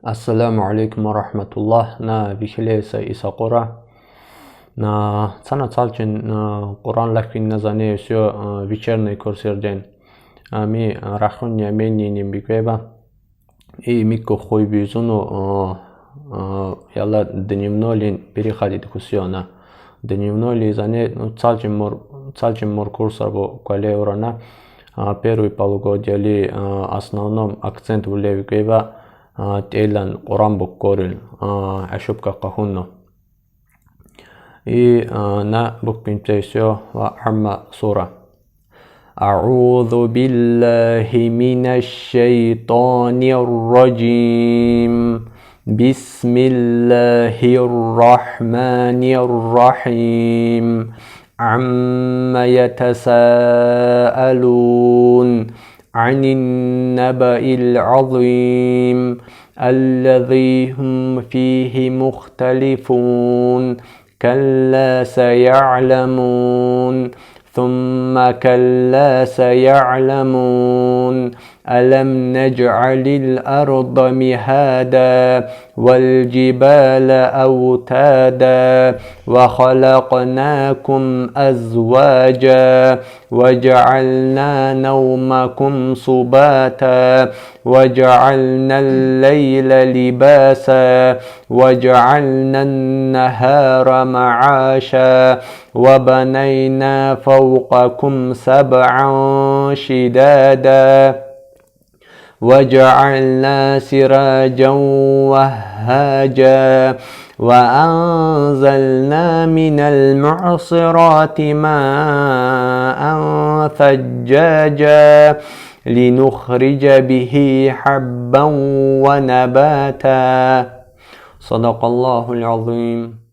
Ассаламу алейкум ва рахматуллах. На вихилеса Исақора. На цана цалчин Qur'an лахвин назане все вечерний курсерден. Ми рахун ямени нимбиквеба. И микко хуй бизуну яла дневной переходит кусиона. Дневной зане цалчин мор курсарбо квалеурана. Первый полугодие ли основном акцент в левиквеба. تيلان قرآن بكورل أشوبك قهونو نا بكين تيسيو وعما سورة أعوذ بالله من الشيطان الرجيم بسم الله الرحمن الرحيم عما يتساءلون عن النبأ العظيم الذي هم فيه مختلفون كلا سيعلمون ثم كلا سيعلمون ألم نجعل الأرض مهادا والجبال أوتادا وخلقناكم أزواجا وجعلنا نومكم سباتا وجعلنا الليل لباسا وجعلنا النهار معاشا وبنينا فوقكم سبعا شدادا وجعلنا سراجا وهاجا وأنزلنا من المعصرات ماء ثجاجا لنخرج به حبا ونباتا صدق الله العظيم.